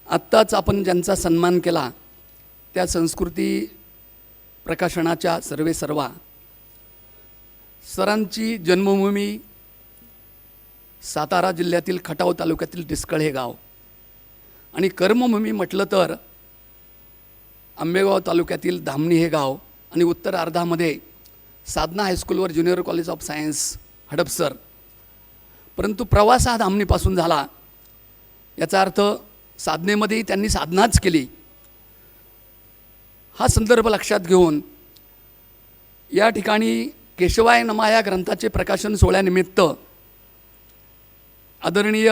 आत्ताच आपण ज्यांचा सन्मान केला त्या संस्कृती प्रकाशनाच्या सर्वेसर्वा सरांची जन्मभूमी सातारा जिल्ह्यातील खटाव तालुक्यातील डिस्कळ हे गाव आणि कर्मभूमी म्हटलं तर आंबेगाव तालुक्यातील धामणी हे गाव आणि उत्तर अर्धामध्ये साधना हायस्कूलवर junior college of science Hadapsar. परंतु प्रवास हा धामणीपासून झाला. याचा अर्थ साधनेमध्येही त्यांनी साधनाच केली. हा संदर्भ लक्षात घेऊन या ठिकाणी केशवाय नमा या ग्रंथाचे प्रकाशन सोहळ्यानिमित्त आदरणीय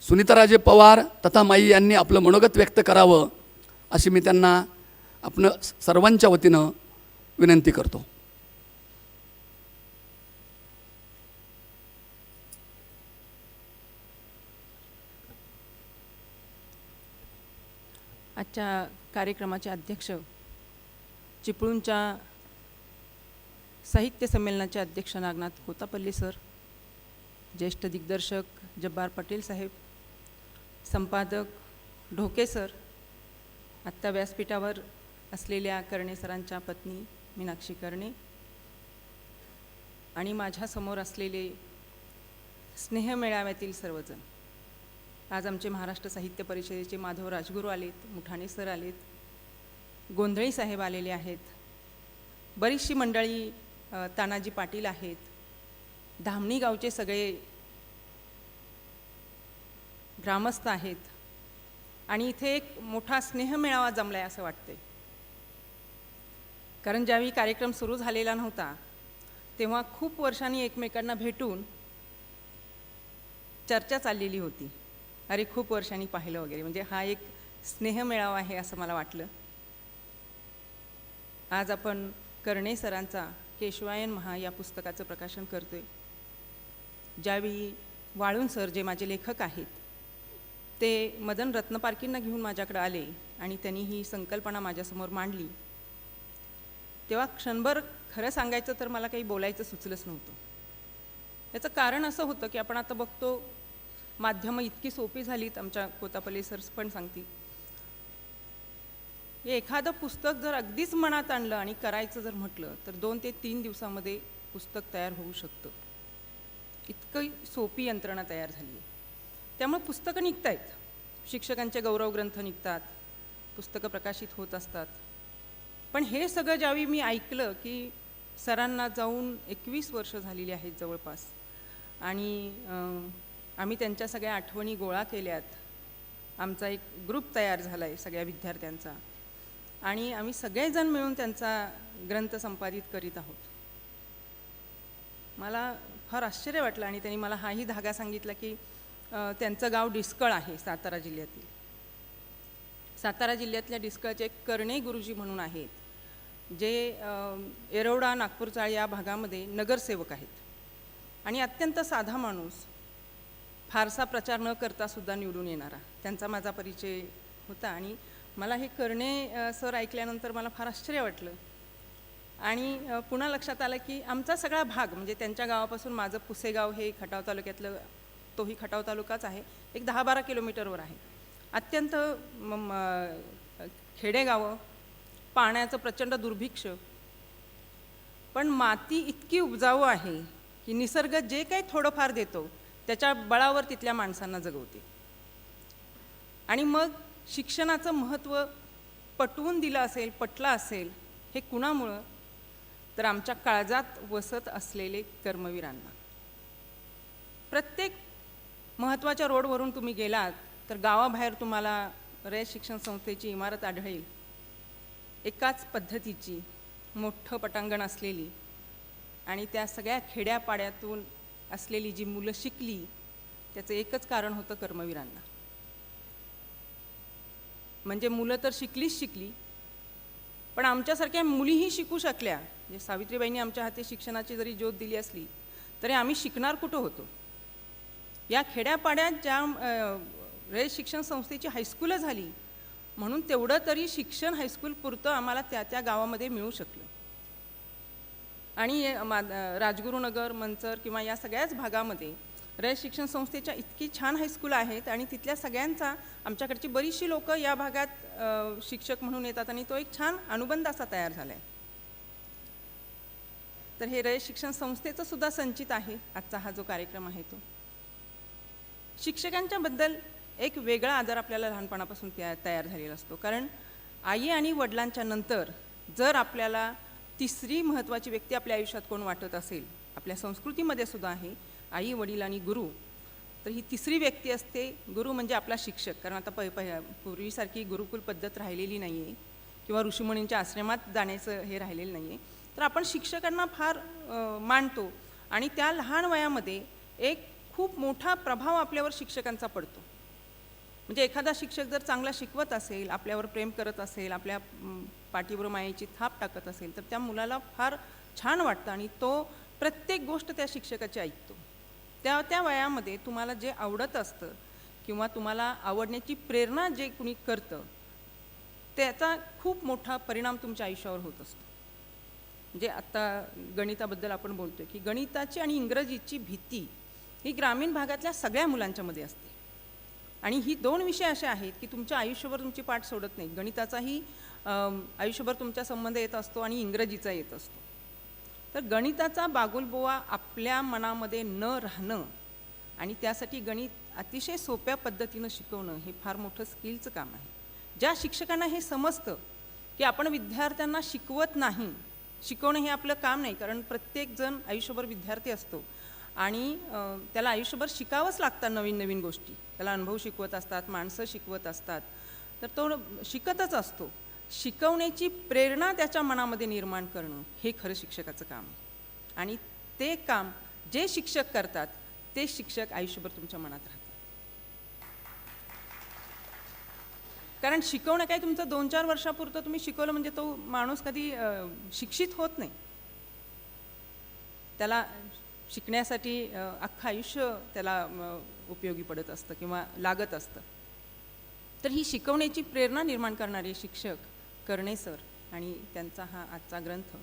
सुनीताराजे पवार तथा माई यांनी आपलं मनोगत व्यक्त करावं अशी मी त्यांना आपण सर्वांच्या वतीनं विनंती करतो. आजच्या कार्यक्रमाचे अध्यक्ष, चिपळूणच्या साहित्य संमेलनाचे अध्यक्ष नागनाथ कोतापल्ले सर, ज्येष्ठ दिग्दर्शक जब्बार पटेल साहेब, संपादक ढोके सर, आत्ता व्यासपीठावर असलेल्या कर्णे सरांच्या पत्नी मीनाक्षी कर्णे आणि माझ्यासमोर असलेले स्नेहमेळाव्यातील सर्वजण. आज आमचे महाराष्ट्र साहित्य परिषदेचे माधव राजगुरू आलेत, मुठाणे सर आलेत, गोंधळी साहेब आलेले आहेत, बरीचशी मंडळी, तानाजी पाटील आहेत, धामणी गावचे सगळे ग्रामस्थ आहेत आणि इथे एक मोठा स्नेहमेळावा जमलाय असं वाटतंय. कारण ज्यावेळी कार्यक्रम सुरू झालेला नव्हता तेव्हा खूप वर्षांनी एकमेकांना भेटून चर्चा चाललेली होती. अरे खूप वर्षांनी पाहिलं वगैरे, म्हणजे हा एक स्नेहमेळावा आहे असं मला वाटलं. आज आपण कर्णे सरांचा केशवायन महा या पुस्तकाचं प्रकाशन करतोय. ज्यावेळी वाळून सर, जे माझे लेखक आहेत, ते मदन रत्नपारखींना घेऊन माझ्याकडे आले आणि त्यांनी ही संकल्पना माझ्यासमोर मांडली, तेव्हा क्षणभर खरं सांगायचं तर मला काही बोलायचं सुचलंच नव्हतं. याचं कारण असं होतं की आपण आता बघतो माध्यमं इतकी सोपी झालीत, आमच्या कोतापल्ले सर पण सांगतील, एखादं पुस्तक जर अगदीच मनात आणलं आणि करायचं जर म्हटलं तर 2 ते 3 दिवसामध्ये पुस्तक तयार होऊ शकतं. इतकं सोपी यंत्रणा तयार झाली आहे. त्यामुळे पुस्तकं निघत आहेत, शिक्षकांचे गौरव ग्रंथ निघतात, पुस्तकं प्रकाशित होत असतात. पण हे सगळं ज्यावेळी मी ऐकलं की सरांना जाऊन 21 वर्ष झालेली आहेत जवळपास, आणि आम्ही त्यांच्या सगळ्या आठवणी गोळा केल्यात, आमचा एक ग्रुप तयार झाला आहे सगळ्या विद्यार्थ्यांचा, आणि आम्ही सगळेजण मिळून त्यांचा ग्रंथ संपादित करीत आहोत. मला फार आश्चर्य वाटलं आणि त्यांनी मला हाही धागा सांगितला की त्यांचं गाव डिस्कळ आहे सातारा जिल्ह्यातील. सातारा जिल्ह्यातल्या डिस्कळचे एक कर्णे गुरुजी म्हणून आहेत, जे येरवडा, नागपूर चाळ या भागामध्ये नगरसेवक आहेत आणि अत्यंत साधा माणूस, फारसा प्रचार न करता सुद्धा निवडून येणारा. त्यांचा माझा परिचय होता आणि मला हे कर्णे सर ऐकल्यानंतर मला फार आश्चर्य वाटलं. आणि पुन्हा लक्षात आलं की आमचा सगळा भाग, म्हणजे त्यांच्या गावापासून माझं पुसेगाव हे खटाव तालुक्यातलं, तोही खटाव तालुकाच आहे, एक 10-12 किलोमीटरवर आहे. अत्यंत खेडेगावं, पाण्याचं प्रचंड दुर्भिक्ष, पण माती इतकी उपजाऊ आहे की निसर्ग जे काही थोडंफार देतो त्याच्या बळावर तिथल्या माणसांना जगवते. आणि मग शिक्षणाचं महत्त्व पटवून दिलं असेल, पटलं असेल, हे कुणामुळं? तर आमच्या काळजात वसत असलेले कर्मवीरांना. प्रत्येक महत्त्वाच्या रोडवरून तुम्ही गेलात तर गावाबाहेर तुम्हाला रयत शिक्षण संस्थेची इमारत आढळेल, एकाच पद्धतीची, मोठं पटांगण असलेली, आणि त्या सगळ्या खेड्यापाड्यातून असलेली जी मुलं शिकली त्याचं एकच कारण होतं कर्मवीरांना. म्हणजे मुलं तर शिकलीच शिकली, पण आमच्यासारख्या मुलीही शिकू शकल्या. म्हणजे सावित्रीबाईंनी आमच्या हाती शिक्षणाची जरी ज्योत दिली असली तरी आम्ही शिकणार कुठं होतो? या खेड्यापाड्यात ज्या रयत शिक्षण संस्थेची हायस्कूल झाली म्हणून तेवढं तरी शिक्षण हायस्कूल पुरतं आम्हाला त्या गावामध्ये मिळू शकलं. आणि राजगुरुनगर, मंचर किंवा या सगळ्याच भागामध्ये रयत शिक्षण संस्थेच्या इतकी छान हायस्कूल आहेत आणि तिथल्या सगळ्यांचा आमच्याकडची बरीचशी लोक या भागात शिक्षक म्हणून येतात आणि तो एक छान अनुबंध असा तयार झाला आहे. तर हे रयत शिक्षण संस्थेचं सुद्धा संचित आहे आजचा हा जो कार्यक्रम आहे तो. शिक्षकांच्या बद्दल एक वेगळा आदर आपल्याला लहानपणापासून तयार झालेला असतो. कारण आई आणि वडिलांच्या नंतर जर आपल्याला तिसरी महत्त्वाची व्यक्ती आपल्या आयुष्यात कोण वाटत असेल, आपल्या संस्कृतीमध्ये सुद्धा आहे आई, वडील आणि गुरु, तर ही तिसरी व्यक्ती असते गुरु म्हणजे आपला शिक्षक. कारण आता पूर्वीसारखी गुरुकुल पद्धत राहिलेली नाही आहे किंवा ऋषीमुनींच्या आश्रमात जाण्याचं हे राहिलेलं नाही आहे. तर आपण शिक्षकांना फार मानतो आणि त्या लहान वयामध्ये एक खूप मोठा प्रभाव आपल्यावर शिक्षकांचा पडतो. म्हणजे एखादा शिक्षक जर चांगला शिकवत असेल, आपल्यावर प्रेम करत असेल, आपल्या पाठीवर मायेची थाप टाकत असेल, तर त्या मुलाला फार छान वाटतं आणि तो प्रत्येक गोष्ट त्या शिक्षकाची ऐकतो. त्या वयामध्ये तुम्हाला जे आवडत असतं किंवा तुम्हाला आवडण्याची प्रेरणा जे कुणी करतं त्याचा खूप मोठा परिणाम तुमच्या आयुष्यावर होत असतो. म्हणजे आत्ता गणिताबद्दल आपण बोलतोय की गणिताची आणि इंग्रजीची भीती ही ग्रामीण भागातल्या सगळ्या मुलांच्यामध्ये असते आणि ही दोन विषय असे आहेत की तुमच्या आयुष्यभर तुमची पाठ सोडत नाही. गणिताचाही आयुष्यभर तुमचा संबंध येत असतो आणि इंग्रजीचा येत असतो. तर गणिताचा बागुलबुवा आपल्या मनामध्ये न राहणं आणि त्यासाठी गणित अतिशय सोप्या पद्धतीनं शिकवणं हे फार मोठं स्किलचं काम आहे. ज्या शिक्षकांना हे समजतं की आपण विद्यार्थ्यांना शिकवत नाही, शिकवणं हे आपलं काम नाही, कारण प्रत्येकजण आयुष्यभर विद्यार्थी असतो आणि त्याला आयुष्यभर शिकावंच लागतात नवीन नवीन गोष्टी. त्याला अनुभव शिकवत असतात, माणसं शिकवत असतात, तर तो शिकतच असतो. शिकवण्याची प्रेरणा त्याच्या मनामध्ये निर्माण करणं हे खरं शिक्षकाचं काम आहे आणि ते काम जे शिक्षक करतात ते शिक्षक आयुष्यभर तुमच्या मनात राहतात. कारण शिकवणं काय तुमचं 2-4 वर्षापुरतं तुम्ही शिकवलं म्हणजे तो माणूस कधी शिक्षित होत नाही. त्याला शिकण्यासाठी अख्खं आयुष्य त्याला उपयोगी पडत असतं किंवा लागत असतं. तर ही शिकवण्याची प्रेरणा निर्माण करणारे शिक्षक करणे सर आणि त्यांचा हा आजचा ग्रंथ,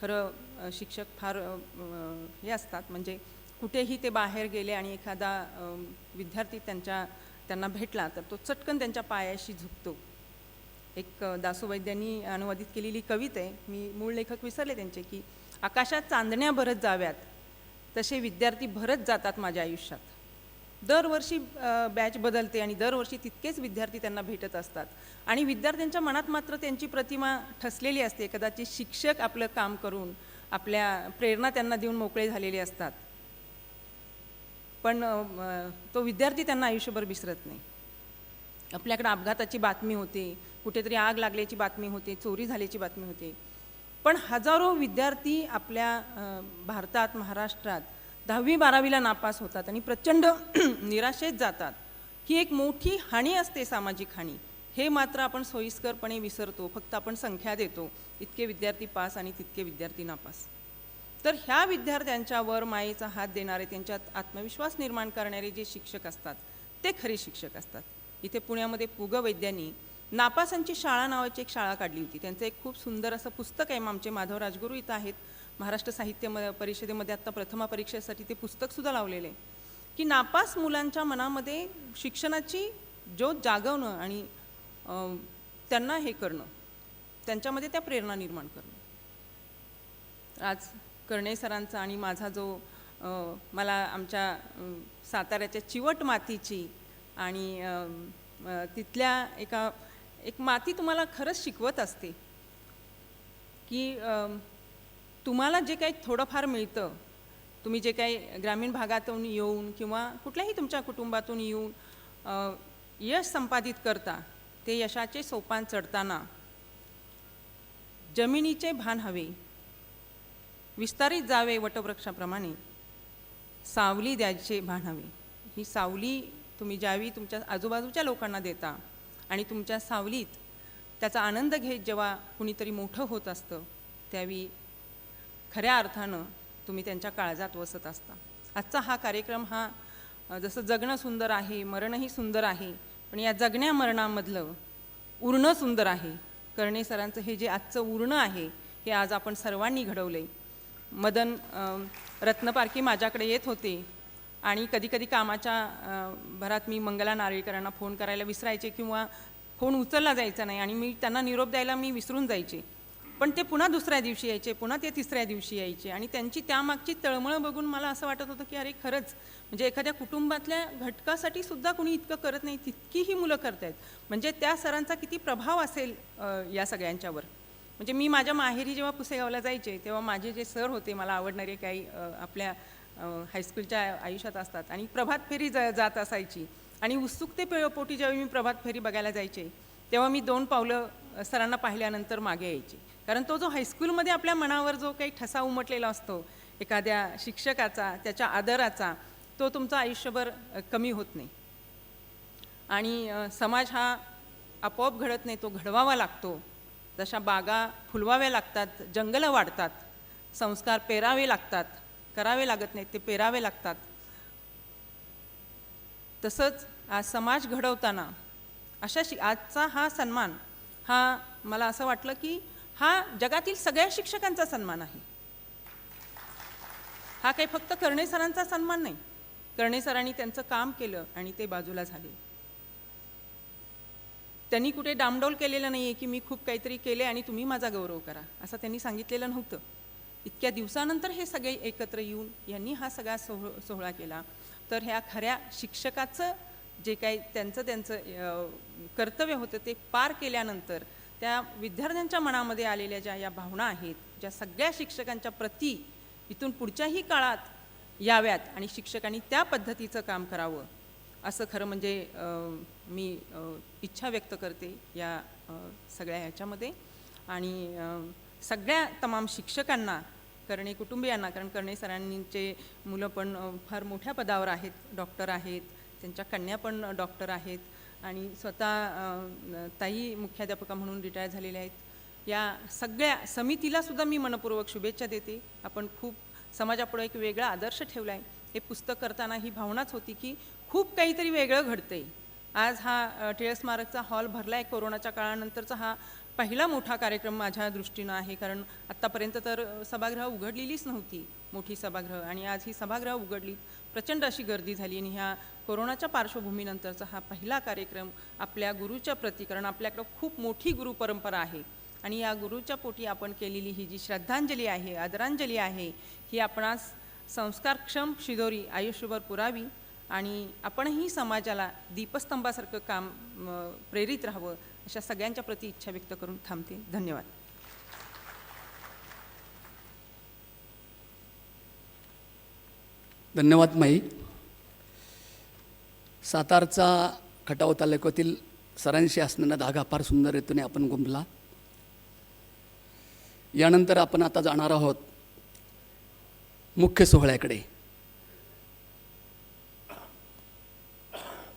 खरं शिक्षक फार हे असतात. म्हणजे कुठेही ते बाहेर गेले आणि एखादा विद्यार्थी त्यांना भेटला तर तो चटकन त्यांच्या पायाशी झुकतो. एक दासू वैद्यांनी अनुवादित केलेली कविता आहे, मी मूळ लेखक विसरले त्यांचे, की आकाशात चांदण्या भरत जाव्यात तसे विद्यार्थी भरत जातात माझ्या आयुष्यात. दरवर्षी बॅच बदलते आणि दरवर्षी तितकेच विद्यार्थी त्यांना भेटत असतात आणि विद्यार्थ्यांच्या मनात मात्र त्यांची प्रतिमा ठसलेली असते. कदाचित शिक्षक आपलं काम करून आपल्या प्रेरणा त्यांना देऊन मोकळे झालेले असतात, पण तो विद्यार्थी त्यांना आयुष्यभर विसरत नाही. आपल्याकडे अपघाताची बातमी होते, कुठेतरी आग लागल्याची बातमी होते, चोरी झाल्याची बातमी होते, पण हजारो विद्यार्थी आपल्या भारतात, महाराष्ट्रात 10वी-12वीला नापास होतात आणि प्रचंड निराशेत जातात. ही एक मोठी हानी असते, सामाजिक हानी. हे मात्र आपण सोयीस्करपणे विसरतो. फक्त आपण संख्या देतो, इतके विद्यार्थी पास आणि तितके विद्यार्थी नापास. तर ह्या विद्यार्थ्यांच्यावर मायेचा हात देणारे, त्यांच्यात आत्मविश्वास निर्माण करणारे जे शिक्षक असतात ते खरे शिक्षक असतात. इथे पुण्यामध्ये पुग वैद्यांनी नापासांची शाळा नावाची एक शाळा काढली होती. त्यांचं एक खूप सुंदर असं पुस्तक आहे. आमचे माधव राजगुरू इथं आहेत, महाराष्ट्र साहित्य परिषदेमध्ये आत्ता प्रथमा परीक्षेसाठी ते पुस्तकसुद्धा लावलेलं आहे, की नापास मुलांच्या मनामध्ये शिक्षणाची ज्योत जागवणं आणि त्यांना हे करणं, त्यांच्यामध्ये त्या प्रेरणा निर्माण करणं. आज कर्णे सरांचा आणि माझा जो मला आमच्या साताऱ्याच्या चिवट मातीची आणि तिथल्या एक माती तुम्हाला खरंच शिकवत असते की तुम्हाला जे काही थोडंफार मिळतं, तुम्ही जे काही ग्रामीण भागातून येऊन किंवा कुठल्याही तुमच्या कुटुंबातून येऊन यश संपादित करता, ते यशाचे सोपान चढताना जमिनीचे भान हवे, विस्तारित जावे वटवृक्षाप्रमाणे, सावली द्यायचे भान हवे. ही सावली तुम्ही ज्यावेळी तुमच्या आजूबाजूच्या लोकांना देता आणि तुमच्या सावलीत त्याचा आनंद घेत जेव्हा कुणीतरी मोठं होत असतं, त्यावेळी खऱ्या अर्थानं तुम्ही त्यांच्या काळजात वसत असता. आजचा हा कार्यक्रम हा जसं जगणं सुंदर आहे, मरणही सुंदर आहे, पण या जगण्या मरणामधलं उरणं सुंदर आहे. कर्णे सरांचं हे जे आजचं उरणं आहे हे आज आपण सर्वांनी घडवलं आहे. मदन रत्नपारखी माझ्याकडे येत होते आणि कधीकधी कामाच्या भरात मी मंगला नारळीकरांना फोन करायला विसरायचे किंवा फोन उचलला जायचा नाही आणि मी त्यांना निरोप द्यायला मी विसरून जायचे. पण ते पुन्हा दुसऱ्या दिवशी यायचे, पुन्हा ते तिसऱ्या दिवशी यायचे आणि त्यांची त्यामागची तळमळ बघून मला असं वाटत होतं की अरे खरंच म्हणजे एखाद्या कुटुंबातल्या घटकासाठी सुद्धा कोणी इतकं करत नाही तितकी ही मुलं करत आहेत. म्हणजे त्या सरांचा किती प्रभाव असेल या सगळ्यांच्यावर. म्हणजे मी माझ्या माहेरी जेव्हा पुसेगावला जायचे तेव्हा माझे जे सर होते मला आवडणारे काही आपल्या हायस्कूलच्या आयुष्यात असतात आणि प्रभात फेरी जात असायची आणि उत्सुकतेपोटी जेव्हा मी प्रभात फेरी बघायला जायचे तेव्हा मी 2 पावलं सरांना पाहिल्यानंतर मागे यायची. कारण तो जो हायस्कूलमध्ये आपल्या मनावर जो काही ठसा उमटलेला असतो एखाद्या शिक्षकाचा, त्याच्या आदराचा, तो तुमचा आयुष्यभर कमी होत नाही. आणि समाज हा आपोआप घडत नाही, तो घडवावा लागतो. जशा बागा फुलवाव्या लागतात, जंगलं वाढतात, संस्कार पेरावे लागतात, करावे लागत नाहीत, ते पेरावे लागतात. तसंच आज समाज घडवताना आजचा हा सन्मान हा मला असं वाटलं की हा जगातील सगळ्या शिक्षकांचा सन्मान आहे. हा काही फक्त कर्णे सरांचा सन्मान नाही. कर्णे सरांनी त्यांचं काम केलं आणि ते बाजूला झाले. त्यांनी कुठे डामडौल केलेलं नाही आहे की मी खूप काहीतरी केले आणि तुम्ही माझा गौरव करा, असं त्यांनी सांगितलेलं नव्हतं. इतक्या दिवसानंतर हे सगळे एकत्र येऊन यांनी हा सगळा सोहळा केला. तर ह्या खऱ्या शिक्षकाचं जे काही त्यांचं कर्तव्य होतं ते पार केल्यानंतर त्या विद्यार्थ्यांच्या मनामध्ये आलेल्या ज्या या भावना आहेत, ज्या सगळ्या शिक्षकांच्या प्रती इथून पुढच्याही काळात याव्यात आणि शिक्षकांनी त्या पद्धतीचं काम करावं, असं खरं म्हणजे मी इच्छा व्यक्त करते या सगळ्या ह्याच्यामध्ये. आणि सगळ्या तमाम शिक्षकांना, कर्णे कुटुंबियांना, कारण कर्णे सरांचे मुलं पण फार मोठ्या पदावर आहेत, डॉक्टर आहेत, त्यांच्या कन्या पण डॉक्टर आहेत आणि स्वतः ताई मुख्याध्यापका म्हणून रिटायर झालेल्या आहेत. या सगळ्या समितीलासुद्धा मी मनपूर्वक शुभेच्छा देते. आपण खूप समाजापुढे एक वेगळा आदर्श ठेवला आहे. हे पुस्तक करताना ही भावनाच होती की खूप काहीतरी वेगळं घडतंय. आज हा टिळक स्मारकचा हॉल भरला आहे. कोरोनाच्या काळानंतरचा हा पहिला मोठा कार्यक्रम माझ्या दृष्टीनं आहे, कारण आत्तापर्यंत तर सभागृह उघडलेलीच नव्हती, मोठी सभागृह, आणि आज ही सभागृह उघडली. प्रचंड अशी गर्दी झाली आणि ह्या कोरोनाच्या पार्श्वभूमीनंतरचा हा पहिला कार्यक्रम आपल्या गुरुच्या प्रती, कारण आपल्याकडं खूप मोठी गुरु परंपरा आहे आणि या गुरुच्या पोटी आपण केलेली ही जी श्रद्धांजली आहे, आदरांजली आहे, ही आपणास संस्कारक्षम शिदोरी आयुष्यभर पुरावी आणि आपणही समाजाला दीपस्तंभासारखं काम प्रेरित राहावं, अशा सगळ्यांच्या प्रती इच्छा व्यक्त करून थांबते. धन्यवाद. धन्यवाद माई. सातारचा खटाव तालुक्यातील सरांशी असणारा धागा फार सुंदर रीतीने आपण गुंफला. यानंतर आपण आता जाणार आहोत मुख्य सोहळ्याकडे.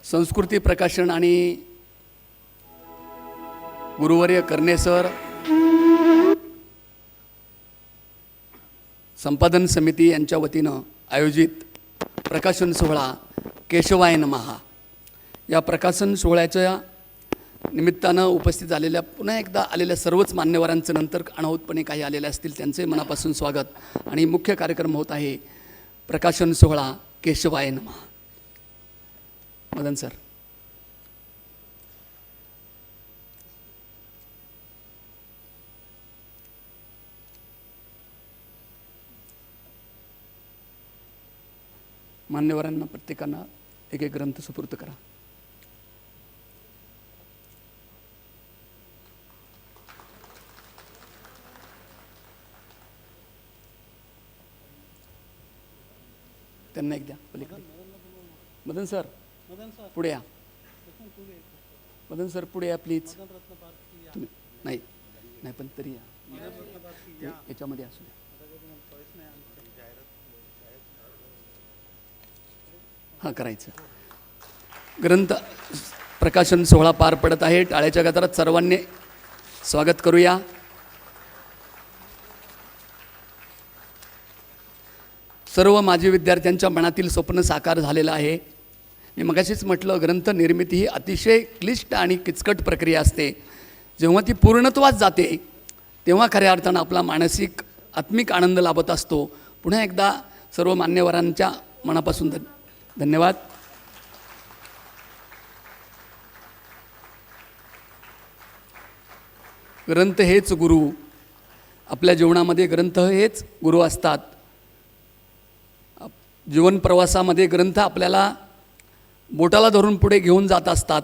संस्कृती प्रकाशन आणि गुरुवर्य कर्णे सर, संपादन समिती यांच्या वतीनं आयोजित प्रकाशन सोहळा केशवाय नमः, या प्रकाशन सोहळ्याच्या निमित्तानं उपस्थित झालेल्या, पुन्हा एकदा आलेल्या सर्वच मान्यवरांचं, नंतर अनाहूतपणे काही आलेले असतील त्यांचे मनापासून स्वागत. आणि मुख्य कार्यक्रम होत आहे प्रकाशन सोहळा केशवाय नमः. मदन सर. मान्यवरांना प्रत्येकांना एक एक ग्रंथ सुपूर्द करा. त्यांना एक द्या पलीकडे. मदन सर पुढे या. मदन सर पुढे या प्लीज. तुम्ही नाही नाही पण तरी या, याच्यामध्ये असू द्या. हां करायचं. ग्रंथ प्रकाशन सोहळा पार पडत आहे. टाळ्याच्या गजरात सर्वांनी स्वागत करूया. सर्व माजी विद्यार्थ्यांच्या मनातील स्वप्न साकार झालेलं आहे. मी मगाशीच म्हटलं, ग्रंथ निर्मिती ही अतिशय क्लिष्ट आणि किचकट प्रक्रिया असते. जेव्हा ती पूर्णत्वास जाते तेव्हा खऱ्या अर्थानं आपला मानसिक आत्मिक आनंद लाभत असतो. पुन्हा एकदा सर्व मान्यवरांच्या मनापासून धन्यवाद. ग्रंथ हेच गुरु. आपल्या जीवनामध्ये ग्रंथ हेच गुरु असतात. जीवन प्रवासामध्ये ग्रंथ आपल्याला बोटाला धरून पुढे घेऊन जात असतात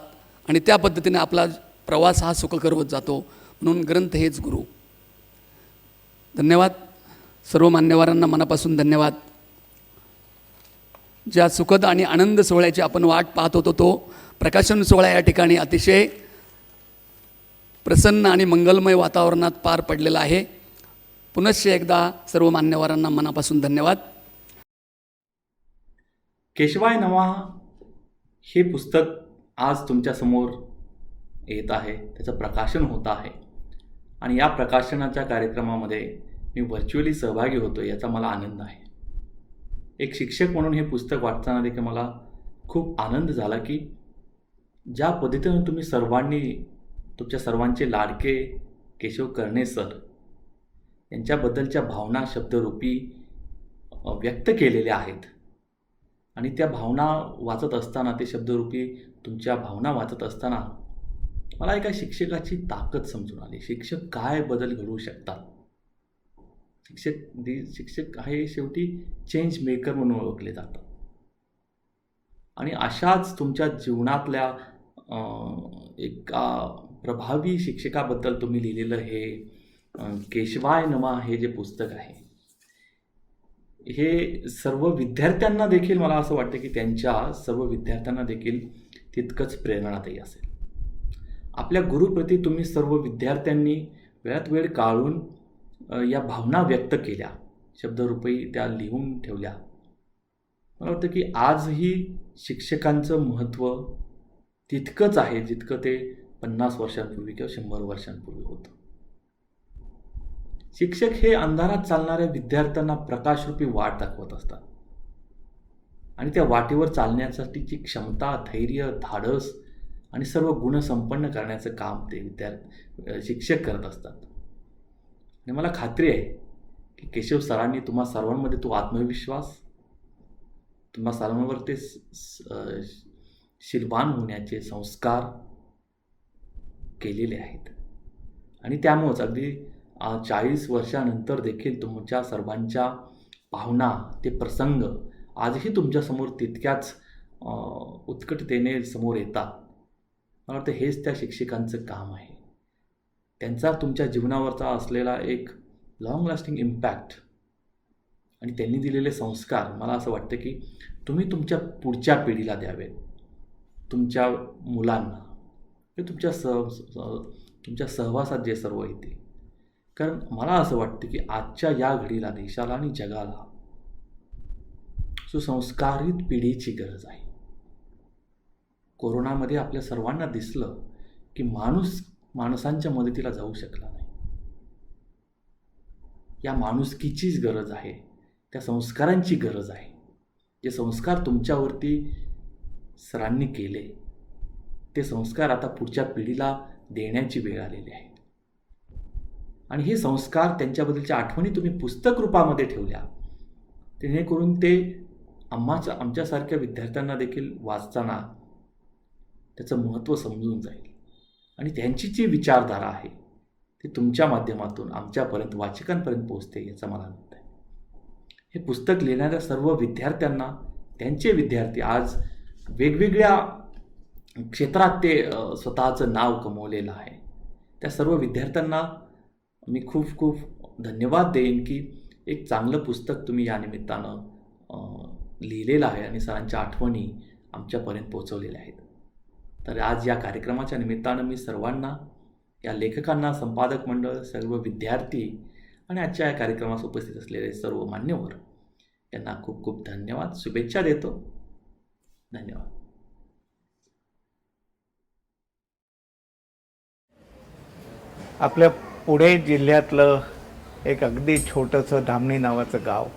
आणि त्या पद्धतीने आपला प्रवास हा सुखकर होत जातो. म्हणून ग्रंथ हेच गुरु. धन्यवाद. सर्व मान्यवरांना मनापासून धन्यवाद. ज्या सुखद आणि आनंद सोहळ्याची आपण वाट पाहत होतो तो प्रकाशन सोहळा या ठिकाणी अतिशय प्रसन्न आणि मंगलमय वातावरणात पार पडलेला आहे. पुनश्च एकदा सर्व मान्यवरांना मनापासून धन्यवाद. केशवाय नमः हे पुस्तक आज तुमच्यासमोर येत आहे. त्याचं प्रकाशन होत आहे आणि या प्रकाशनाच्या कार्यक्रमामध्ये मी व्हर्च्युअली सहभागी होतो याचा मला आनंद आहे. एक शिक्षक म्हणून हे पुस्तक वाचताना देखील मला खूप आनंद झाला की ज्या पद्धतीने तुम्ही सर्वांनी तुमच्या सर्वांचे लाडके केशव कर्णे सर यांच्याबद्दलच्या भावना शब्दरूपी व्यक्त केलेल्या आहेत आणि त्या भावना वाचत असताना ते शब्दरूपी तुमच्या भावना वाचत असताना मला एका शिक्षकाची ताकद समजून आली. शिक्षक काय बदल घडवू शकतात. शिक्षक हे शेवटी चेंज मेकर म्हणून ओळखले जातात आणि अशाच तुमच्या जीवनातल्या एका प्रभावी शिक्षकाबद्दल तुम्ही लिहिलेलं हे केशवाय नमः हे जे पुस्तक आहे हे सर्व विद्यार्थ्यांना देखील मला असं वाटतं की त्यांच्या सर्व विद्यार्थ्यांना देखील तितकंच प्रेरणादायी असेल. आपल्या गुरुप्रती तुम्ही सर्व विद्यार्थ्यांनी वेळात वेळ काढून या भावना व्यक्त केल्या, शब्दरूपी त्या लिहून ठेवल्या. मला वाटतं की आजही शिक्षकांचं महत्त्व तितकंच आहे जितकं ते 50 वर्षांपूर्वी किंवा 100 वर्षांपूर्वी होतं. शिक्षक हे अंधारात चालणाऱ्या विद्यार्थ्यांना प्रकाशरूपी वाट दाखवत असतात आणि त्या वाटेवर चालण्यासाठीची क्षमता, धैर्य, धाडस आणि सर्व गुण संपन्न करण्याचं काम ते शिक्षक करत असतात. आणि मला खात्री आहे की केशव सरांनी तुम्हा सर्वांमध्ये तो आत्मविश्वास, तुम्हा सर्वांवर ते शीलवान होण्याचे संस्कार केलेले आहेत आणि त्यामुळेच अगदी 40 वर्षानंतर देखील तुमच्या सर्वांच्या भावना, ते प्रसंग आजही तुमच्यासमोर तितक्याच उत्कटतेने समोर येतात. मला वाटतं हेच त्या शिक्षकांचं काम आहे. त्यांचा तुमच्या जीवनावरचा असलेला एक लॉंग लास्टिंग इम्पॅक्ट आणि त्यांनी दिलेले संस्कार मला असं वाटतं की तुम्ही तुमच्या पुढच्या पिढीला द्यावेत, तुमच्या मुलांना, तुमच्या सहवासात जे सर्व येते. कारण मला असं वाटतं की आजच्या या घडीला देशाला आणि जगाला सुसंस्कारित पिढीची गरज आहे. कोरोनामध्ये आपल्या सर्वांना दिसलं की माणूस माणसांच्या मदतीला जाऊ शकला नाही. या माणुसकीचीच गरज आहे, त्या संस्कारांची गरज आहे. जे संस्कार तुमच्यावरती सरांनी केले ते संस्कार आता पुढच्या पिढीला देण्याची वेळ आलेली आहे. आणि हे संस्कार, त्यांच्याबद्दलच्या आठवणी तुम्ही पुस्तक रूपामध्ये ठेवल्या, जेणेकरून ते आमच्यासारख्या विद्यार्थ्यांना देखील वाचताना त्याचं महत्त्व समजून जाईल आणि त्यांची जी विचारधारा आहे ती तुमच्या माध्यमातून आमच्यापर्यंत, वाचकांपर्यंत पोहोचते याचा मला आनंद आहे. हे पुस्तक लिहिणाऱ्या सर्व विद्यार्थ्यांना, त्यांचे विद्यार्थी आज वेगवेगळ्या क्षेत्रात ते स्वतःचं नाव कमवलेलं आहे, त्या सर्व विद्यार्थ्यांना मी खूप खूप धन्यवाद देईन की एक चांगलं पुस्तक तुम्ही या निमित्तानं लिहिलेलं आहे आणि सरांच्या आठवणी आमच्यापर्यंत पोहोचवलेल्या आहेत. तर आज या कार्यक्रमाच्या निमित्तानं मी सर्वांना, या लेखकांना, संपादक मंडळ, सर्व विद्यार्थी आणि आजच्या या कार्यक्रमास उपस्थित असलेले सर्व मान्यवर यांना खूप खूप धन्यवाद, शुभेच्छा देतो. धन्यवाद. आपल्या पुणे जिल्ह्यातलं एक अगदी छोटंसं धामणी नावाचं गाव.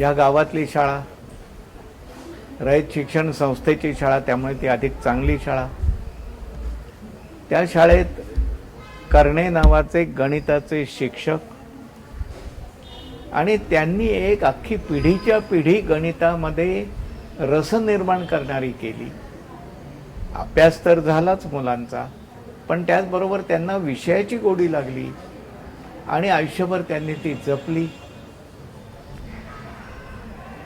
या गावातली शाळा रयत शिक्षण संस्थेची शाळा, त्यामुळे ती अधिक चांगली शाळा. त्या शाळेत कर्णे नावाचे गणिताचे शिक्षक आणि त्यांनी एक अख्खी पिढीच्या पिढी गणितामध्ये रस निर्माण करणारी केली. अभ्यास तर झालाच मुलांचा, पण त्याचबरोबर त्यांना विषयाची गोडी लागली आणि आयुष्यभर त्यांनी ती जपली.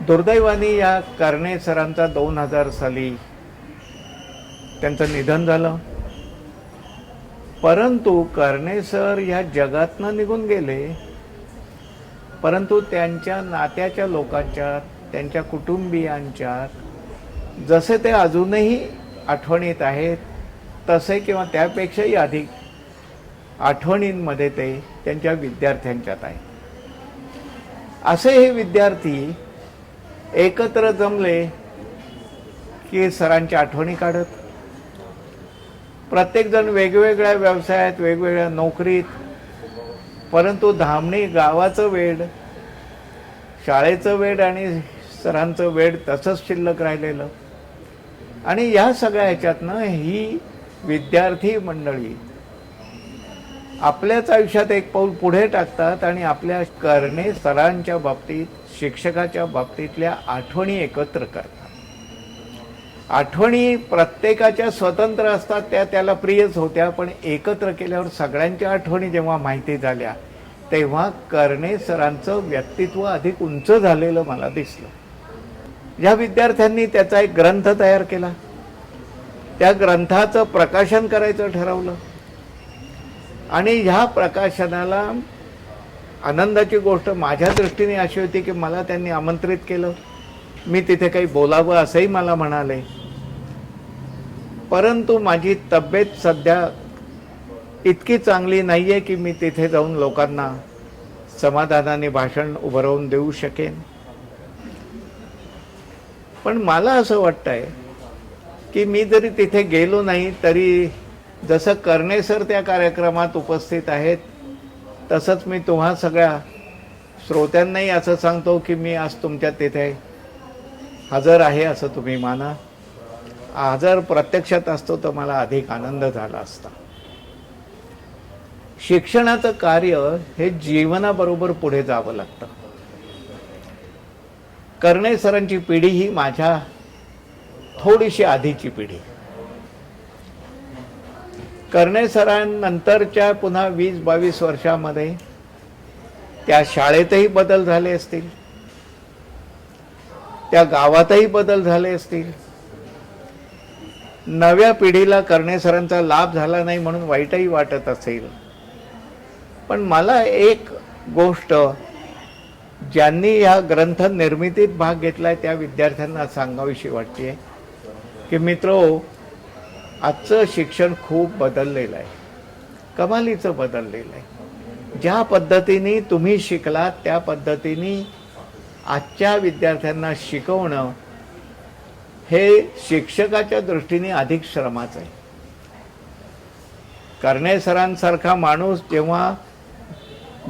दुर्दैवाने या कर्णे सरांचा 2000 साली त्यांचं निधन झालं. परंतु कर्णे सर या जगातनं निघून गेले, परंतु त्यांच्या नात्याच्या लोकांच्या, त्यांच्या कुटुंबियांच्या जसे ते अजूनही आठवणीत आहेत, तसे किंवा त्यापेक्षाही अधिक आठवणींमध्ये ते त्यांच्या विद्यार्थ्यांच्यात आहे. असे हे विद्यार्थी एकत्र जमले की सरांच्या आठवणी काढत. प्रत्येकजण वेगवेगळ्या व्यवसायात, वेगवेगळ्या नोकरीत, परंतु धामणी गावाचं वेड, शाळेचं वेड आणि सरांचं वेड तसंच शिल्लक राहिलेलं. आणि या सगळ्या ह्याच्यातनं ही विद्यार्थी मंडळी आपल्याच आयुष्यात एक पाऊल पुढे टाकतात आणि आपल्या कर्णे सरांच्या बाबतीत, शिक्षकाच्या बाबतीतल्या आठवणी एकत्र करतात. आठवणी प्रत्येकाच्या स्वतंत्र असतात, त्या त्याला प्रियच होत्या, पण एकत्र केल्यावर सगळ्यांच्या आठवणी जेव्हा माहिती झाल्या तेव्हा कर्णे सरांचं व्यक्तित्व अधिक उंच झालेलं मला दिसलं. ज्या विद्यार्थ्यांनी त्याचा एक ग्रंथ तयार केला, त्या ग्रंथाचं प्रकाशन करायचं ठरवलं आणि ह्या प्रकाशनाला आनंदाची गोष्ट माझ्या दृष्टीने अशी होती की मला त्यांनी आमंत्रित केलं. मी तिथे काही बोलावं असंही मला म्हणाले, परंतु माझी तब्येत सध्या इतकी चांगली नाही आहे की मी तिथे जाऊन लोकांना समाधानाने भाषण उभारवून देऊ शकेन. पण मला असं वाटतंय की मी जरी तिथे गेलो नाही तरी जसं कर्णे सर त्या कार्यक्रमात उपस्थित आहेत, तसंच मी तुम्हा सगळ्या श्रोत्यांनाही असं सांगतो की मी आज तुमच्या तिथे हजर आहे असं तुम्ही माना. हजर प्रत्यक्षात असतो तर मला अधिक आनंद झाला असता. शिक्षणाचं कार्य हे जीवनाबरोबर पुढे जावं लागतं. कर्णे सरांची पिढी ही माझ्या थोडीशी आधीची पिढी. कर्णे सरांनंतरच्या पुन्हा 20-22 वर्षामध्ये त्या शाळेतही बदल झाले असतील, त्या गावातही बदल झाले असतील. नव्या पिढीला कर्णे सरांचा लाभ झाला नाही म्हणून वाईटही वाटत असेल, पण मला एक गोष्ट ज्यांनी या ग्रंथ निर्मितीत भाग घेतलाय त्या विद्यार्थ्यांना सांगावीशी वाटते की मित्रो, आजचं शिक्षण खूप बदललेलं आहे, कमालीचं बदललेलं आहे. ज्या पद्धतीने तुम्ही शिकलात त्या पद्धतीने आजच्या विद्यार्थ्यांना शिकवणं हे शिक्षकाच्या दृष्टीने अधिक श्रमाचं आहे. कर्णे सरांसारखा माणूस जेव्हा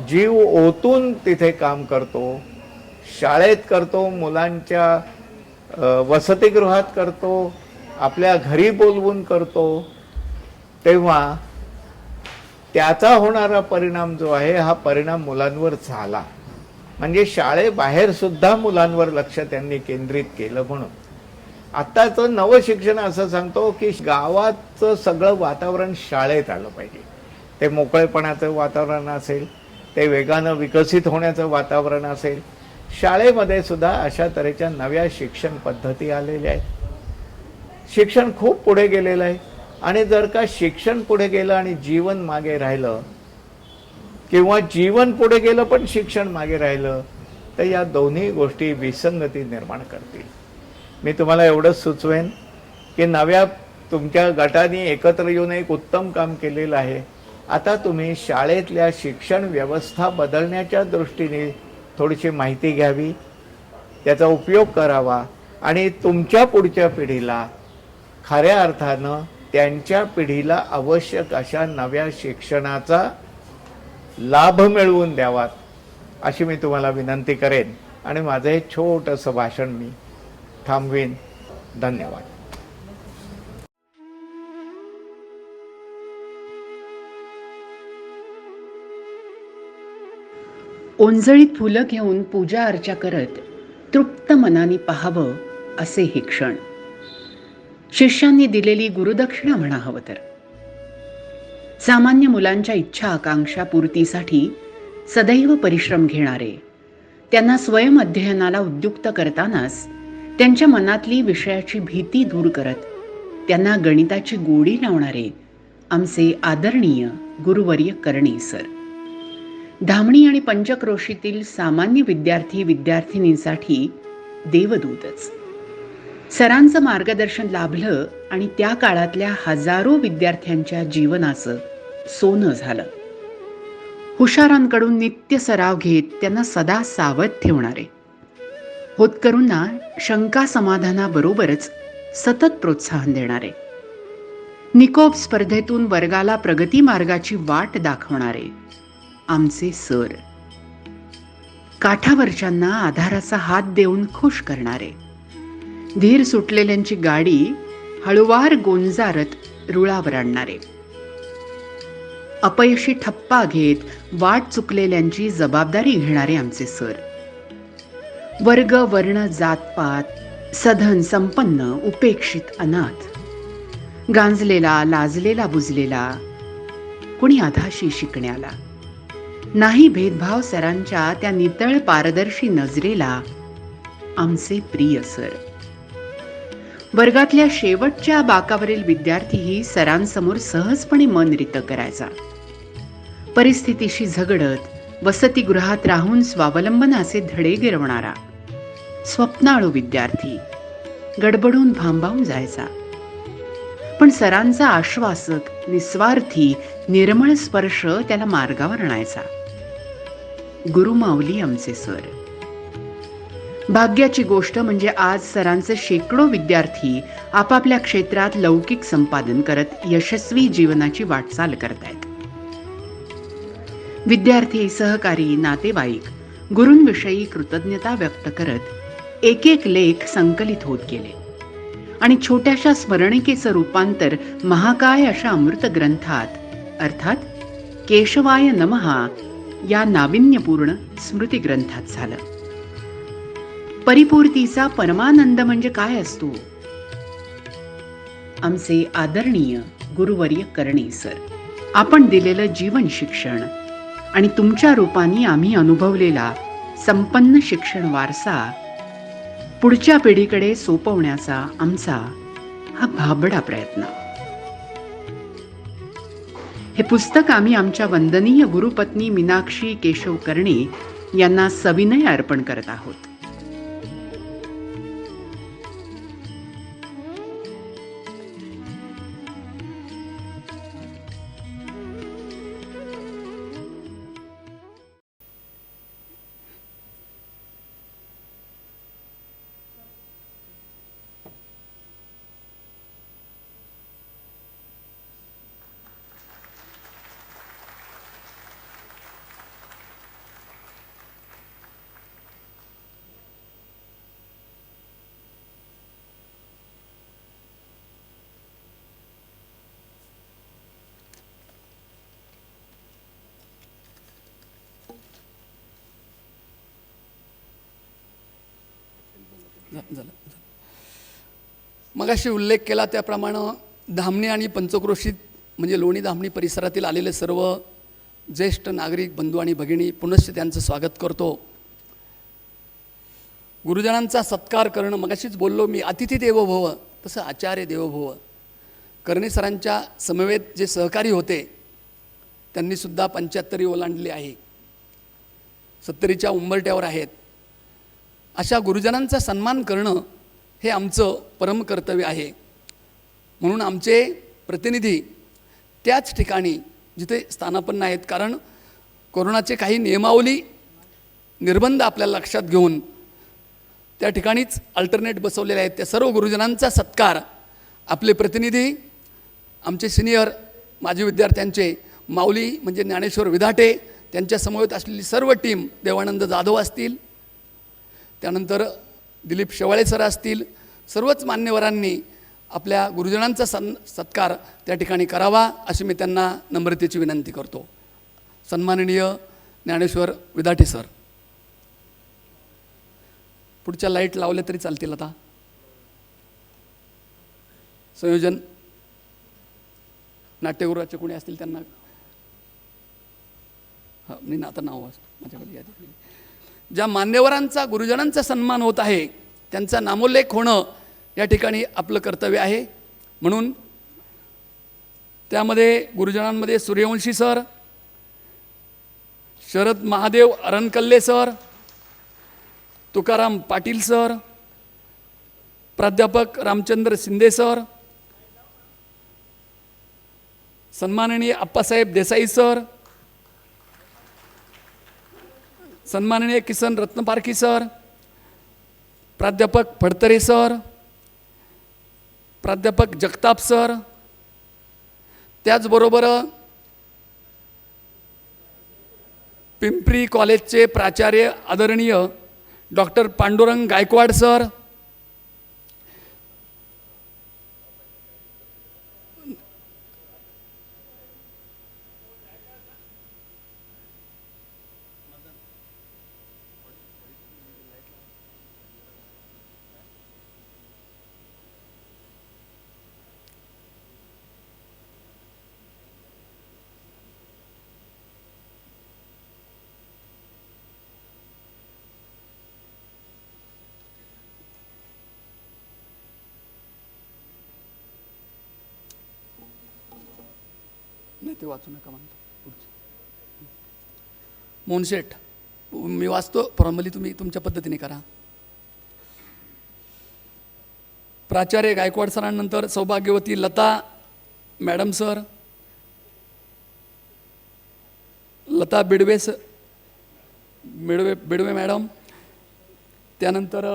जीव ओतून तिथे काम करतो, शाळेत करतो, मुलांच्या वसतिगृहात करतो, आपल्या घरी बोलवून करतो, तेव्हा त्याचा होणारा परिणाम जो आहे हा परिणाम मुलांवर झाला. म्हणजे शाळेबाहेर सुद्धा मुलांवर लक्ष त्यांनी केंद्रित केलं. म्हणून आत्ताचं नवं शिक्षण असं सांगतो की गावाचं सगळं वातावरण शाळेत आलं पाहिजे. ते मोकळेपणाचं वातावरण असेल, ते वेगानं विकसित होण्याचं वातावरण असेल, शाळेमध्ये सुद्धा अशा तऱ्हेच्या नव्या शिक्षण पद्धती आलेल्या आहेत. शिक्षण खूप पुढे गेलेलं आहे आणि जर का शिक्षण पुढे गेलं आणि जीवन मागे राहिलं किंवा जीवन पुढे गेलं पण शिक्षण मागे राहिलं तर या दोन्ही गोष्टी विसंगती निर्माण करतील. मी तुम्हाला एवढंच सुचवेन की नव्या तुमच्या गटाने एकत्र येऊन एक उत्तम काम केलेलं आहे. आता तुम्ही शाळेतल्या शिक्षण व्यवस्था बदलण्याच्या दृष्टीने थोडीशी माहिती घ्यावी, त्याचा उपयोग करावा आणि तुमच्या पुढच्या पिढीला खऱ्या अर्थानं त्यांच्या पिढीला आवश्यक अशा नव्या शिक्षणाचा लाभ मिळवून द्यावात अशी मी तुम्हाला विनंती करेन आणि माझं हे छोटंसं भाषण मी थांबवीन. धन्यवाद. ओंजळीत फुलं घेऊन पूजा अर्चा करत तृप्त मनाने पाहावं असे हे क्षण. शिष्यांनी दिलेली गुरुदक्षिणा म्हणा हवं तर. सामान्य मुलांच्या इच्छा आकांक्षा पूर्तीसाठी सदैव परिश्रम घेणारे, त्यांना स्वयं अध्ययनाला उद्युक्त करतानाच त्यांच्या मनातली विषयाची भीती दूर करत त्यांना गणिताची गोडी लावणारे आमचे आदरणीय गुरुवर्य कर्णी सर. धामणी आणि पंचक्रोशीतील सामान्य विद्यार्थी विद्यार्थिनींसाठी देवदूतच. सरांचं मार्गदर्शन लाभलं आणि त्या काळातल्या हजारो विद्यार्थ्यांच्या जीवनाचं सोनं झालं. हुशारांकडून नित्य सराव घेत त्यांना सदा सावध ठेवणारे, होतकरूंना शंका समाधानाबरोबरच सतत प्रोत्साहन देणारे, निकोप स्पर्धेतून वर्गाला प्रगती मार्गाची वाट दाखवणारे आमचे सर. काठावरच्यांना आधाराचा हात देऊन खुश करणारे, धीर सुटलेल्यांची गाडी हळुवार गोंजारत रुळावर आणणारे, अपयशी ठप्पा घेत वाट चुकलेल्यांची जबाबदारी घेणारे आमचे सर. वर्ग वर्ण जातपात सधन संपन्न उपेक्षित अनाथ, गांजलेला लाजलेला बुजलेला कुणी आधाशी शिकण्याला, नाही भेदभाव सरांच्या त्या नितळ पारदर्शी नजरेला आमचे प्रिय सर. वर्गातल्या शेवटच्या बाकावरील विद्यार्थीही सरांसमोर सहजपणे मन रितं करायचा. परिस्थितीशी झगडत वसतिगृहात राहून स्वावलंबनाचे धडे गिरवणारा स्वप्नाळू विद्यार्थी गडबडून भांबावून जायचा. पण सरांचा आश्वासक निस्वार्थी निर्मळ स्पर्श त्याला मार्गावर आणायचा. गुरुमाऊली आमचे सर. भाग्याची गोष्ट म्हणजे आज सरांचे शेकडो विद्यार्थी आपापल्या क्षेत्रात लौकिक संपादन करत यशस्वी जीवनाची वाटचाल करतायत. विद्यार्थी, सहकारी, नातेवाईक गुरूंविषयी कृतज्ञता व्यक्त करत एक एक लेख संकलित होत गेले आणि छोट्याशा स्मरणिकेचं रूपांतर महाकाय अशा अमृत ग्रंथात अर्थात केशवाय नमहा या नाविन्यपूर्ण स्मृती ग्रंथात झालं. परिपूर्तीचा परमानंद म्हणजे काय असतो? आमचे आदरणीय गुरुवर्य कर्णी सर. आपण दिलेलं जीवन शिक्षण आणि तुमच्या रूपाने आम्ही अनुभवलेला संपन्न शिक्षण वारसा पुढच्या पिढीकडे सोपवण्याचा आमचा हा भाबडा प्रयत्न. हे पुस्तक आम्ही आमच्या वंदनीय गुरुपत्नी मीनाक्षी केशव कर्णे यांना सविनय अर्पण करत आहोत. झालं. मगाशी उल्लेख केला त्याप्रमाणे धामणी आणि पंचक्रोशीत म्हणजे लोणी धामणी परिसरातील आलेले सर्व ज्येष्ठ नागरिक बंधू आणि भगिनी पुनश्च त्यांचं स्वागत करतो. गुरुजनांचा सत्कार करणं, मगाशीच बोललो मी, अतिथी देवो भव तसं आचार्य देवो भव. कर्णे सरांच्या समवेत जे सहकारी होते त्यांनीसुद्धा 75 ओलांडली आहे, 70च्या उंबरट्यावर आहेत. अशा गुरुजनांचा सन्मान करणं हे आमचं परम कर्तव्य आहे. म्हणून आमचे प्रतिनिधी त्याच ठिकाणी जिथे स्थानापन्न आहेत, कारण कोरोनाचे काही नियमावली निर्बंध आपल्याला लक्षात घेऊन त्या ठिकाणीच अल्टरनेट बसवलेले आहेत. त्या सर्व गुरुजनांचा सत्कार आपले प्रतिनिधी आमचे सिनियर माजी विद्यार्थ्यांचे माऊली म्हणजे ज्ञानेश्वर विधाटे, त्यांच्या समवेत असलेली सर्व टीम, देवानंद जाधव असतील, त्यानंतर दिलीप शेवाळे सर असतील, सर्वच मान्यवरांनी आपल्या गुरुजनांचा सत्कार त्या ठिकाणी करावा अशी मी त्यांना नम्रतेची विनंती करतो. सन्माननीय ज्ञानेश्वर विदाटे सर. पुढच्या लाईट लावल्या तरी चालतील आता. संयोजन नाट्यगृहाचे कोणी असतील त्यांना. हां, मी आता नाव वाचतो माझ्याकडे यादी. ज्या मान्यवरांचा गुरुजनांचा सन्मान होत आहे त्यांचा नामोल्लेख होणं या ठिकाणी आपलं कर्तव्य आहे. म्हणून त्यामध्ये गुरुजनांमध्ये Suryavanshi sir, Sharad Mahadev Arankalle sir, Tukaram Patil sir, प्राध्यापक रामचंद्र शिंदे सर, सन्माननीय अप्पासाहेब देसाई सर, सन्माननीय किसन रत्नपारखी सर, प्राध्यापक फडतरे सर, प्राध्यापक जगताप सर, त्याचबरोबर पिंपरी कॉलेजचे प्राचार्य आदरणीय डॉक्टर पांडुरंग गायकवाड सर, नाही ते वाचू नका म्हणतो पुढचं. मोनशेठ, मी वाचतो फॉर्मली, तुम्ही तुमच्या पद्धतीने करा. प्राचार्य गायकवाड सरांनंतर सौभाग्यवती Lata madam sir, Lata Bidwe madam, त्यानंतर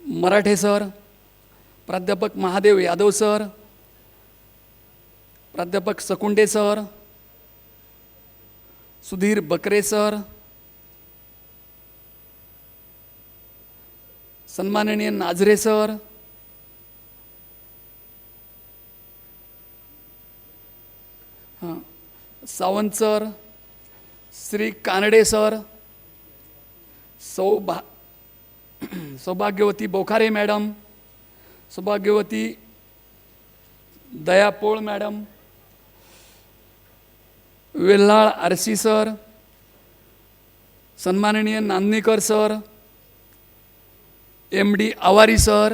मराठे सर, प्राध्यापक महादेव यादव सर, प्राध्यापक सकुंडे सर, सुधीर बकरे सर, सन्माननीय नाझरे सर, हां सावंत सर, श्री कानडे सर, सौभाग्यवती बोखारे मॅडम, सौभाग्यवती Dayapol madam, Velhal RC sir, सन्माननीय Nandanikar sir, MD Awari sir,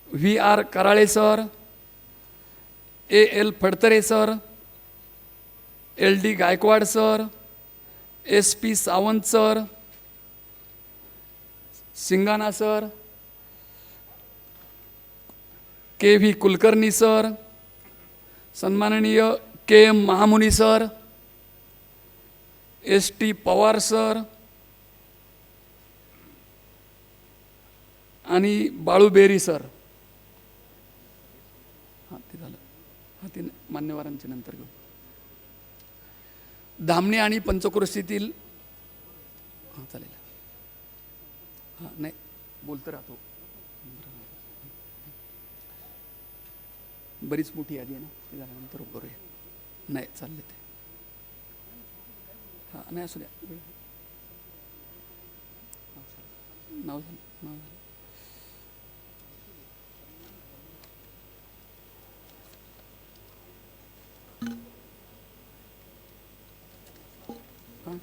VR Karale sir, AL Phadtare sir, LD Gaikwad sir, SP Sawant sir, Singana sir, KV Kulkarni sir, सन्माननीय KM Mahamuni sir, ST Pawar sir आणि बाळू बेरी सर. हां ते झालं. हां ते मान्यवरांचे नंतर घेऊ. धामणे आणि पंचक्रोशीतील हां चालेल. हां नाही बोलतो राहतो. बरीच मोठी यादी आहे ना, ते झाल्यानंतर करूया. नाही चालले ते. हां नाही असू द्या. नाव झालं. हां हां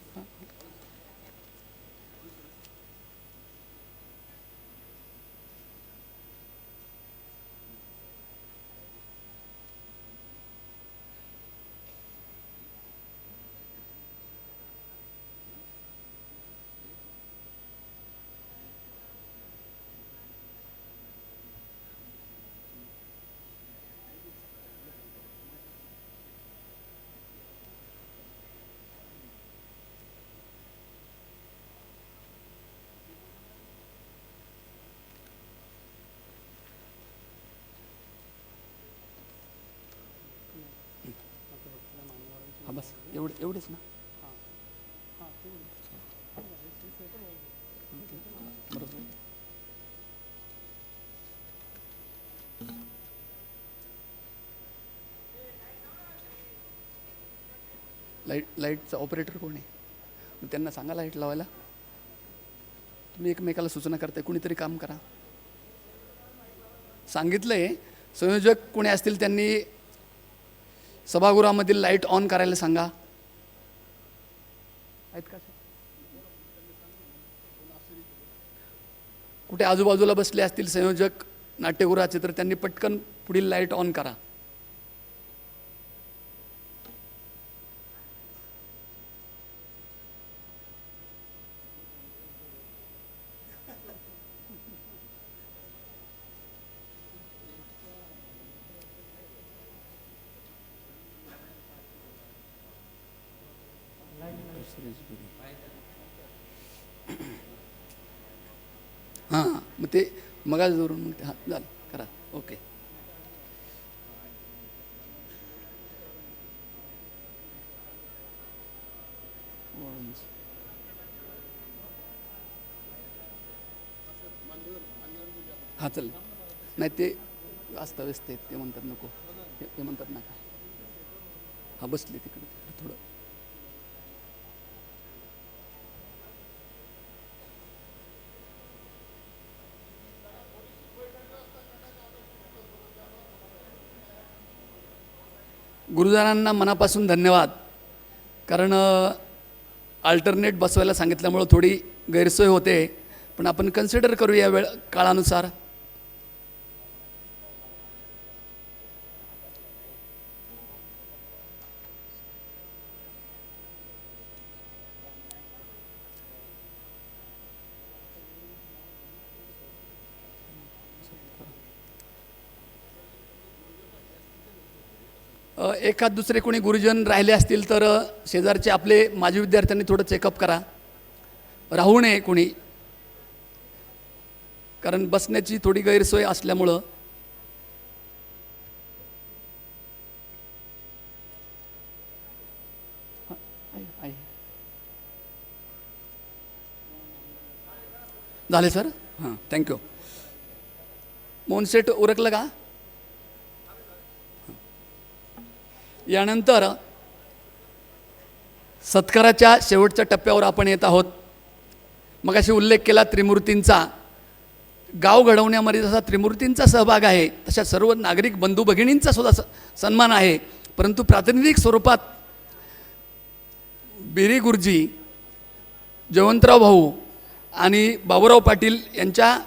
हां बस एवढेच ना. बरोबर. लाईटचा ऑपरेटर कोण आहे? मग त्यांना सांगा लाईट लावायला. तुम्ही एकमेकाला सूचना करताय, कुणीतरी काम करा. सांगितलंय संयोजक कोणी असतील त्यांनी सभागृहामधील लाईट ऑन करायला सांगा. आहेत का? कुठे आजूबाजूला बसले असतील संयोजक नाट्यगृहाचे तर त्यांनी पटकन पुढील लाईट ऑन करा. हां मग ते मगाच धरून मग ते हां झालं करा. ओके. हां चल. नाही ते अस्ताव्यस्त आहेत ते म्हणतात नको, ते म्हणतात नका. हां बसले तिकडे थोडं. गुरुजनांना मनापासून धन्यवाद. कारण अल्टरनेट बसवायला सांगितल्यामुळं थोडी गैरसोय होते, पण आपण कन्सिडर करूया वेळ काळानुसार. एखाद दुसरे कोणी गुरुजन राहिले असतील तर शेजारचे आपले माजी विद्यार्थ्यांनी थोडं चेकअप करा. राहू नये कोणी, कारण बसण्याची थोडी गैरसोय असल्यामुळं. झाले सर? हां थँक्यू. मोहनसेठ उरकलं का? यानंतर सत्काराच्या शेवटच्या टप्प्यावर आपण येत आहोत. मगाशी उल्लेख केला त्रिमूर्तींचा. गाव घडवण्यामध्ये जसा त्रिमूर्तींचा सहभाग आहे तशा सर्व नागरिक बंधू भगिनींचा सुद्धा सन्मान आहे. परंतु प्रातिनिधिक स्वरूपात बेरी गुरुजी, जयवंतराव भाऊ आणि बाबूराव पाटील यांच्या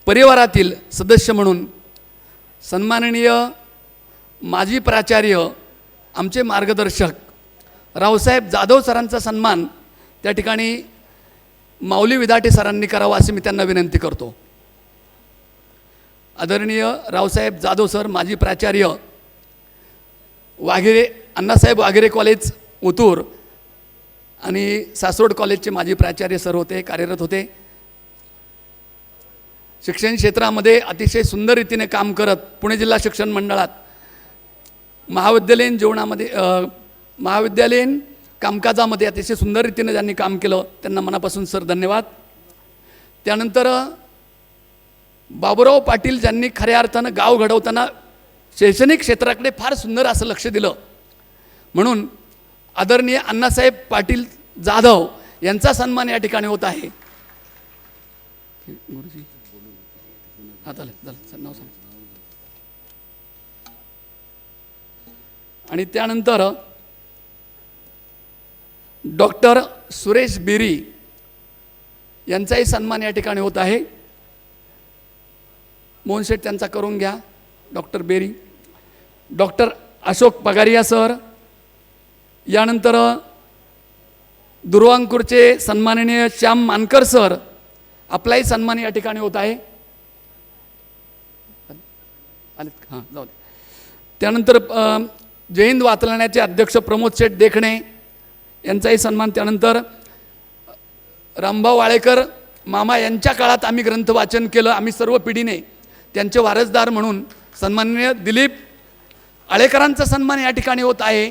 परिवारातील सदस्य म्हणून सन्माननीय माजी प्राचार्य, आमचे मार्गदर्शक रावसाहेब जाधव सरांचा सन्मान त्या ठिकाणी माऊली विधाटे सरांनी करावा अशी मी त्यांना विनंती करतो. आदरणीय रावसाहेब जाधव सर, माजी प्राचार्य, वाघेरे अण्णासाहेब वाघेरे कॉलेज ओतूर आणि सासवड कॉलेजचे माजी प्राचार्य सर होते, कार्यरत होते. शिक्षण क्षेत्रामध्ये अतिशय सुंदर रीतीने काम करत पुणे जिल्हा शिक्षण मंडळात महाविद्यालयीन जीवनामध्ये महाविद्यालयीन कामकाजामध्ये अतिशय सुंदर रीतीने ज्यांनी काम केलं त्यांना मनापासून सर धन्यवाद. त्यानंतर बाबूराव पाटील ज्यांनी खऱ्या अर्थानं गाव घडवताना शैक्षणिक क्षेत्राकडे फार सुंदर असं लक्ष दिलं, म्हणून आदरणीय अण्णासाहेब पाटील जाधव यांचा सन्मान या ठिकाणी होत आहे. गुरुजी हां झालं नाव सांग. आणि त्यानंतर डॉक्टर सुरेश बेरी यांचाही सन्मान या ठिकाणी होत आहे. मोहनशेठ त्यांचा करून घ्या. डॉक्टर बेरी, डॉक्टर अशोक पगारिया सर, यानंतर दुर्वांकूरचे सन्माननीय श्याम मानकर सर, आपलाही सन्मान या ठिकाणी होत आहे. हां जाऊ दे. त्यानंतर जय हिंद वाचनालयाचे अध्यक्ष प्रमोद शेठ देखणे यांचाही सन्मान. त्यानंतर रामभाऊ आळेकर मामा यांच्या काळात आम्ही ग्रंथ वाचन केलं, आम्ही सर्व पिढीने त्यांचे वारसदार म्हणून सन्माननीय दिलीप आळेकरांचा सन्मान या ठिकाणी होत आहे.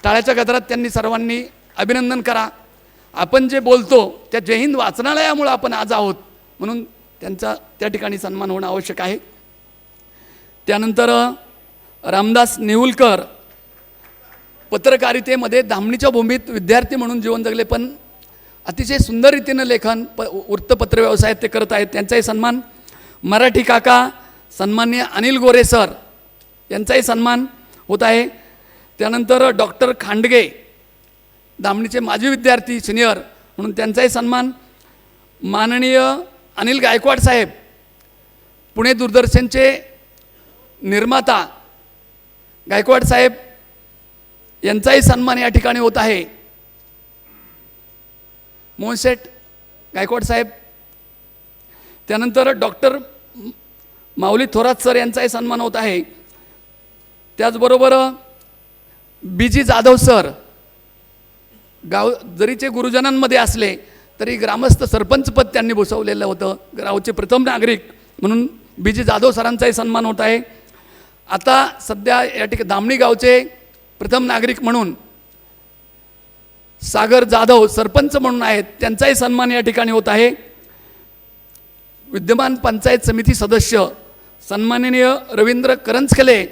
टाळ्याच्या गजरात त्यांनी सर्वांनी अभिनंदन करा. आपण जे बोलतो त्या जय हिंद वाचनालयामुळे आपण आज आहोत, म्हणून त्यांचा त्या ठिकाणी सन्मान होणं आवश्यक आहे. त्यानंतर रामदास नेहुलकर, पत्रकारितेमध्ये धामणीच्या भूमीत विद्यार्थी म्हणून जीवन जगले, पण अतिशय सुंदर रीतीनं लेखन वृत्तपत्र व्यवसायात ते करत आहेत. त्यांचाही सन्मान मराठी काका सन्माननीय अनिल गोरे सर यांचाही सन्मान होत आहे. त्यानंतर डॉक्टर खांडगे धामणीचे माजी विद्यार्थी सिनियर म्हणून त्यांचाही सन्मान. माननीय अनिल गायकवाड साहेब पुणे दूरदर्शनचे निर्माता गायकवाड साहेब यांचाही सन्मान या ठिकाणी होत आहे. मोहनशेठ गायकवाड साहेब, त्यानंतर डॉक्टर माऊली थोरात सर यांचाही सन्मान होत आहे. त्याचबरोबर बी जी जाधव सर गाव जरीचे गुरुजनांमध्ये असले तरी ग्रामस्थ सरपंचपद त्यांनी भूषवलेलं होतं. गावचे प्रथम नागरिक म्हणून बी जी जाधव सरांचाही सन्मान होत आहे. आता सध्या या ठिकाणी धामणी गावचे प्रथम नागरिक म्हणून सागर जाधव सरपंच म्हणून आहेत, त्यांचाही सन्मान या ठिकाणी होत आहे. विद्यमान पंचायत समिती सदस्य सन्माननीय रवींद्र करंजकले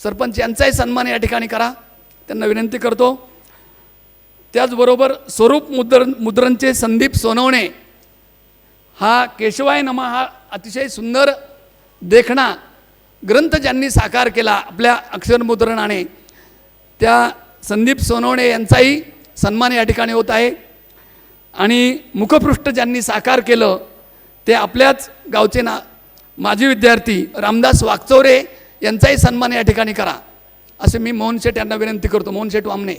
सरपंच यांचाही सन्मान या ठिकाणी करा, त्यांना विनंती करतो. त्याचबरोबर स्वरूप मुद्रणचे संदीप सोनवणे, हा केशवाय नमा हा अतिशय सुंदर देखणा ग्रंथ ज्यांनी साकार केला आपल्या अक्षरमुद्रणाने, त्या संदीप सोनवणे यांचाही सन्मान या ठिकाणी होत आहे. आणि मुखपृष्ठ ज्यांनी साकार केलं ते आपल्याच गावचे माजी विद्यार्थी रामदास वागचौरे यांचाही सन्मान या ठिकाणी करा, असे मी मोहन शेठ यांना विनंती करतो. मोहन शेठ वामने.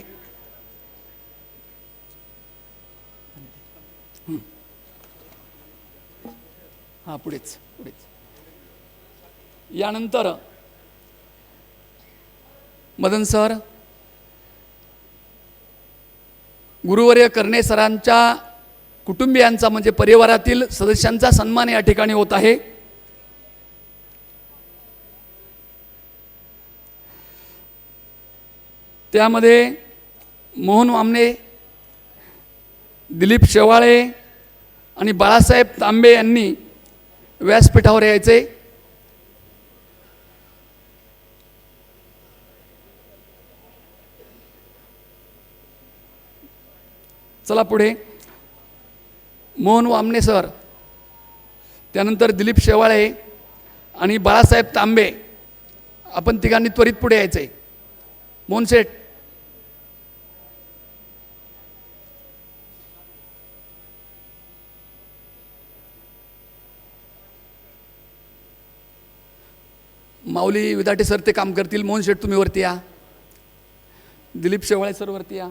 हां, पुढेच. यानंतर मदन सर, गुरुवर्य कर्णे सरांच्या कुटुंबियांचा म्हणजे परिवारातील सदस्यांचा सन्मान या ठिकाणी होत आहे. त्यामध्ये मोहन वामने, दिलीप शेवाळे आणि बाळासाहेब तांबे यांनी व्यासपीठावर यायचे. चला पुढे. मोहन वामने सर, त्यानंतर दिलीप शेवाळे आणि बाळासाहेब तांबे, आपण तिघांनी त्वरित पुढे यायचे. मोहन शेठ. माऊली विदाटे सर ते काम करतील. मोहन शेठ तुम्ही वरती या. दिलीप शेवाळे सर वरती या.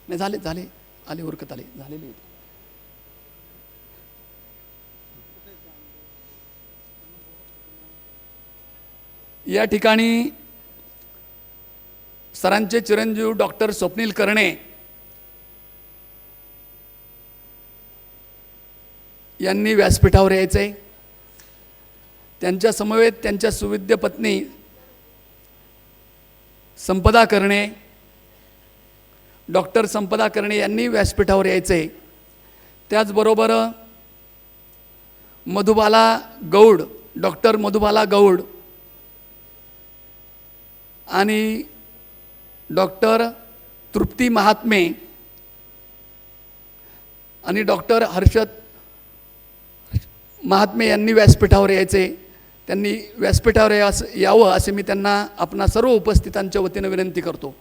नाही, झाले आले, उरकत आले, झालेले. या ठिकाणी सरांचे चिरंजीव डॉक्टर स्वप्नील कर्णे यांनी व्यासपीठावर यायचे. त्यांच्या समवेत त्यांच्या सुविद्य पत्नी संपदा कर्णे, डॉक्टर संपदा कर्णे यांनी व्यासपीठावर यायचे. त्याचबरोबर मधुबाला गौड, डॉक्टर मधुबाला गौड आणि डॉक्टर तृप्ती महात्मे आणि डॉक्टर हर्षद महात्मे यांनी व्यासपीठावर यायचे. त्यांनी व्यासपीठावर यावं असे मी त्यांना आपणा सर्व उपस्थितांच्या वतीनं विनंती करतो.